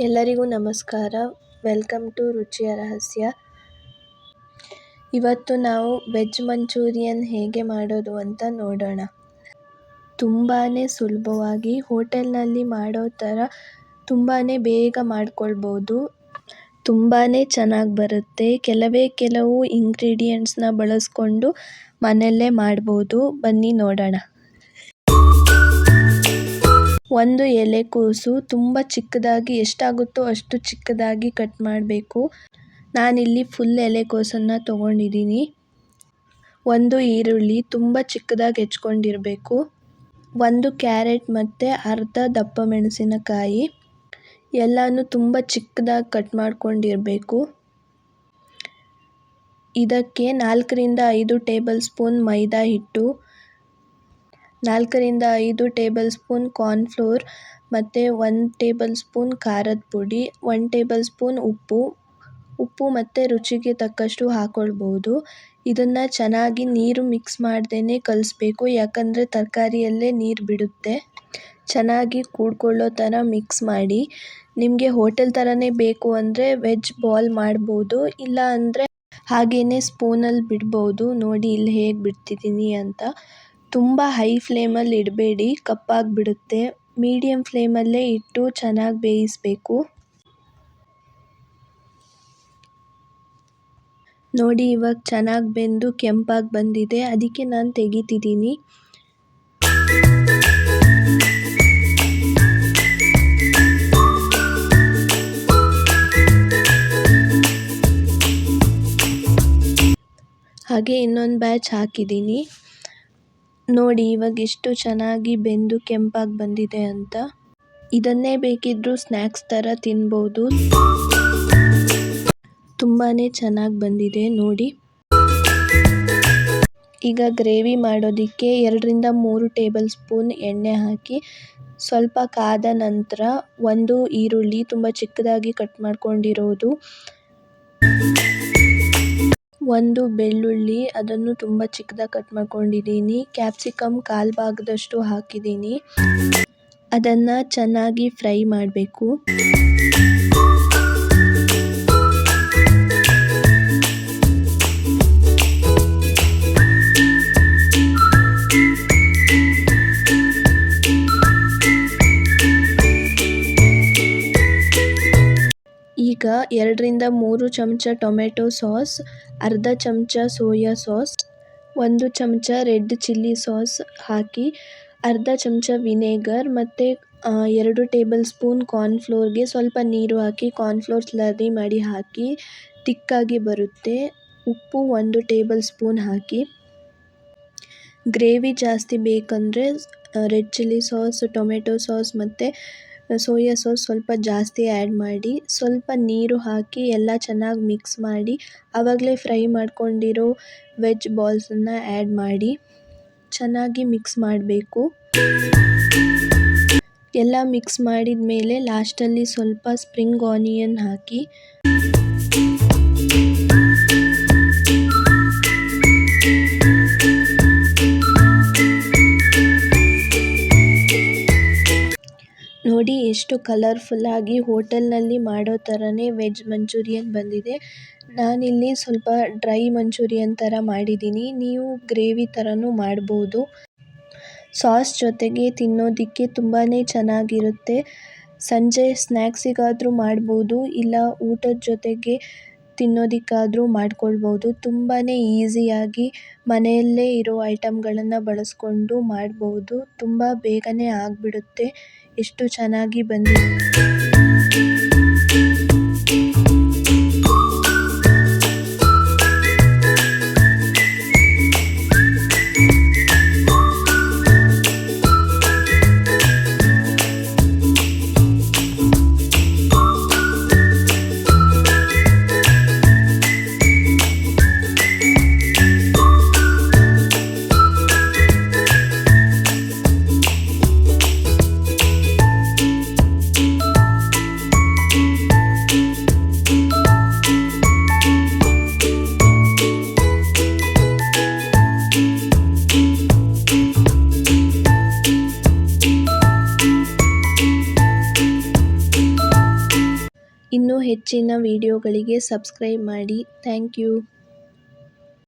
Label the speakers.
Speaker 1: ಎಲ್ಲರಿಗೂ ನಮಸ್ಕಾರ. Welcome to ರುಚಿಯ ರಹಸ್ಯ. ಇವತ್ತು ನಾವು ವೆಜ್ ಮಂಚೂರಿಯನ್ ಹೇಗೆ ಮಾಡೋದು ಅಂತ ನೋಡೋಣ. ತುಂಬಾ ಸುಲಭವಾಗಿ ಹೋಟೆಲ್ನಲ್ಲಿ ಮಾಡೋ ಥರ ತುಂಬಾ ಬೇಗ ಮಾಡ್ಕೊಳ್ಬೋದು. ತುಂಬಾ ಚೆನ್ನಾಗಿ ಬರುತ್ತೆ. ಕೆಲವು ಇಂಗ್ರೀಡಿಯೆಂಟ್ಸ್ನ ಬಳಸ್ಕೊಂಡು ಮನೆಯಲ್ಲೇ ಮಾಡ್ಬೋದು. ಬನ್ನಿ ನೋಡೋಣ. ಒಂದು ಎಲೆಕೋಸು ತುಂಬ ಚಿಕ್ಕದಾಗಿ, ಎಷ್ಟಾಗುತ್ತೋ ಅಷ್ಟು ಚಿಕ್ಕದಾಗಿ ಕಟ್ ಮಾಡಬೇಕು. ನಾನಿಲ್ಲಿ ಫುಲ್ ಎಲೆಕೋಸನ್ನು ತೊಗೊಂಡಿದ್ದೀನಿ. ಒಂದು ಈರುಳ್ಳಿ ತುಂಬ ಚಿಕ್ಕದಾಗಿ ಹೆಚ್ಕೊಂಡಿರಬೇಕು. ಒಂದು ಕ್ಯಾರೆಟ್ ಮತ್ತು ಅರ್ಧ ದಪ್ಪ ಮೆಣಸಿನಕಾಯಿ ಎಲ್ಲನೂ ತುಂಬ ಚಿಕ್ಕದಾಗಿ ಕಟ್ ಮಾಡ್ಕೊಂಡಿರಬೇಕು. ಇದಕ್ಕೆ 4-5 ಟೇಬಲ್ ಸ್ಪೂನ್ ಮೈದಾ ಹಿಟ್ಟು, 4-5 ಟೇಬಲ್ ಸ್ಪೂನ್ ಕಾರ್ನ್ಫ್ಲೋರ್ ಮತ್ತು 1 ಟೇಬಲ್ ಸ್ಪೂನ್ ಖಾರದ ಪುಡಿ, 1 ಟೇಬಲ್ ಸ್ಪೂನ್ ಉಪ್ಪು ಮತ್ತು ರುಚಿಗೆ ತಕ್ಕಷ್ಟು ಹಾಕ್ಕೊಳ್ಬೋದು. ಇದನ್ನು ಚೆನ್ನಾಗಿ ನೀರು ಮಿಕ್ಸ್ ಮಾಡ್ದೇ ಕಲಿಸ್ಬೇಕು, ಯಾಕಂದರೆ ತರಕಾರಿಯಲ್ಲೇ ನೀರು ಬಿಡುತ್ತೆ. ಚೆನ್ನಾಗಿ ಕೂಡ್ಕೊಳ್ಳೋ ಥರ ಮಿಕ್ಸ್ ಮಾಡಿ. ನಿಮಗೆ ಹೋಟೆಲ್ ಥರನೇ ಬೇಕು ಅಂದರೆ ವೆಜ್ ಬಾಲ್ ಮಾಡ್ಬೋದು, ಇಲ್ಲ ಅಂದರೆ ಹಾಗೇ ಸ್ಪೂನಲ್ಲಿ ಬಿಡ್ಬೋದು. ನೋಡಿ ಇಲ್ಲಿ ಹೇಗೆ ಬಿಡ್ತಿದ್ದೀನಿ ಅಂತ. ತುಂಬ ಹೈ ಫ್ಲೇಮಲ್ಲಿ ಇಡಬೇಡಿ, ಕಪ್ಪಾಗಿಬಿಡುತ್ತೆ. ಮೀಡಿಯಮ್ ಫ್ಲೇಮಲ್ಲೇ ಇಟ್ಟು ಚೆನ್ನಾಗಿ ಬೇಯಿಸಬೇಕು. ನೋಡಿ ಇವಾಗ ಚೆನ್ನಾಗಿ ಬೆಂದು ಕೆಂಪಾಗಿ ಬಂದಿದೆ, ಅದಕ್ಕೆ ನಾನು ತೆಗಿತಿದ್ದೀನಿ. ಹಾಗೆ ಇನ್ನೊಂದು ಬ್ಯಾಚ್ ಹಾಕಿದ್ದೀನಿ. ನೋಡಿ ಇವಾಗ ಎಷ್ಟು ಚೆನ್ನಾಗಿ ಬೆಂದು ಕೆಂಪಾಗಿ ಬಂದಿದೆ ಅಂತ. ಇದನ್ನೇ ಬೇಕಿದ್ದರೂ ಸ್ನ್ಯಾಕ್ಸ್ ಥರ ತಿನ್ಬೋದು. ತುಂಬಾ ಚೆನ್ನಾಗಿ ಬಂದಿದೆ ನೋಡಿ. ಈಗ ಗ್ರೇವಿ ಮಾಡೋದಕ್ಕೆ 2-3 ಟೇಬಲ್ ಸ್ಪೂನ್ ಎಣ್ಣೆ ಹಾಕಿ ಸ್ವಲ್ಪ ಕಾದ ನಂತರ ಒಂದು ಈರುಳ್ಳಿ ತುಂಬ ಚಿಕ್ಕದಾಗಿ ಕಟ್ ಮಾಡ್ಕೊಂಡಿರೋದು, ಒಂದು ಬೆಳ್ಳುಳ್ಳಿ ಅದನ್ನು ತುಂಬ ಚಿಕ್ಕದಾಗಿ ಕಟ್ ಮಾಡ್ಕೊಂಡಿದ್ದೀನಿ, ಕ್ಯಾಪ್ಸಿಕಮ್ 1/4 ಭಾಗದಷ್ಟು ಹಾಕಿದ್ದೀನಿ. ಅದನ್ನು ಚೆನ್ನಾಗಿ ಫ್ರೈ ಮಾಡಬೇಕು. ಈಗ 2-3 ಚಮಚ ಟೊಮೆಟೊ ಸಾಸ್, ಅರ್ಧ ಚಮಚ ಸೋಯಾ ಸಾಸ್, 1 ಚಮಚ ರೆಡ್ ಚಿಲ್ಲಿ ಸಾಸ್ ಹಾಕಿ, ಅರ್ಧ ಚಮಚ ವಿನೆಗರ್ ಮತ್ತು 2 ಟೇಬಲ್ ಸ್ಪೂನ್ ಕಾರ್ನ್ಫ್ಲೋರ್ಗೆ ಸ್ವಲ್ಪ ನೀರು ಹಾಕಿ ಕಾರ್ನ್ಫ್ಲೋರ್ ಸ್ಲರಿ ಮಾಡಿ ಹಾಕಿ, ತಿಕ್ಕಾಗಿ ಬರುತ್ತೆ. ಉಪ್ಪು 1 ಟೇಬಲ್ ಸ್ಪೂನ್ ಹಾಕಿ. ಗ್ರೇವಿ ಜಾಸ್ತಿ ಬೇಕಂದರೆ red chilli sauce, tomato sauce ಮತ್ತು ಸೋಯಾ ಸಾಸ್ ಸ್ವಲ್ಪ ಜಾಸ್ತಿ ಆ್ಯಡ್ ಮಾಡಿ, ಸ್ವಲ್ಪ ನೀರು ಹಾಕಿ ಎಲ್ಲ ಚೆನ್ನಾಗಿ ಮಿಕ್ಸ್ ಮಾಡಿ, ಆವಾಗಲೇ ಫ್ರೈ ಮಾಡ್ಕೊಂಡಿರೋ ವೆಜ್ ಬಾಲ್ಸನ್ನು ಆ್ಯಡ್ ಮಾಡಿ ಚೆನ್ನಾಗಿ ಮಿಕ್ಸ್ ಮಾಡಬೇಕು. ಎಲ್ಲ ಮಿಕ್ಸ್ ಮಾಡಿದ ಮೇಲೆ ಲಾಸ್ಟಲ್ಲಿ ಸ್ವಲ್ಪ ಸ್ಪ್ರಿಂಗ್ ಆನಿಯನ್ ಹಾಕಿ. ನೋಡಿ ಎಷ್ಟು ಕಲರ್ಫುಲ್ಲಾಗಿ ಹೋಟೆಲ್ನಲ್ಲಿ ಮಾಡೋ ಥರನೇ ವೆಜ್ ಮಂಚೂರಿಯನ್ ಬಂದಿದೆ. ನಾನಿಲ್ಲಿ ಸ್ವಲ್ಪ ಡ್ರೈ ಮಂಚೂರಿಯನ್ ಥರ ಮಾಡಿದ್ದೀನಿ, ನೀವು ಗ್ರೇವಿ ಥರನೂ ಮಾಡ್ಬೋದು. ಸಾಸ್ ಜೊತೆಗೆ ತಿನ್ನೋದಕ್ಕೆ ತುಂಬಾ ಚೆನ್ನಾಗಿರುತ್ತೆ. ಸಂಜೆ ಸ್ನ್ಯಾಕ್ಸಿಗಾದರೂ ಮಾಡ್ಬೋದು, ಇಲ್ಲ ಊಟದ ಜೊತೆಗೆ ತಿನ್ನೋದಕ್ಕಾದರೂ ಮಾಡ್ಕೊಳ್ಬೋದು. ತುಂಬಾ ಈಸಿಯಾಗಿ ಮನೆಯಲ್ಲೇ ಇರೋ ಐಟಮ್ಗಳನ್ನು ಬಳಸ್ಕೊಂಡು ಮಾಡ್ಬೋದು. ತುಂಬ ಬೇಗನೆ ಆಗಿಬಿಡುತ್ತೆ. ಎಷ್ಟು ಚೆನ್ನಾಗಿ ಬಂದಿದೆ. ಇನ್ನೂ ಹೆಚ್ಚಿನ ವೀಡಿಯೋಗಳಿಗೆ ಸಬ್ಸ್ಕ್ರೈಬ್ ಮಾಡಿ. Thank you.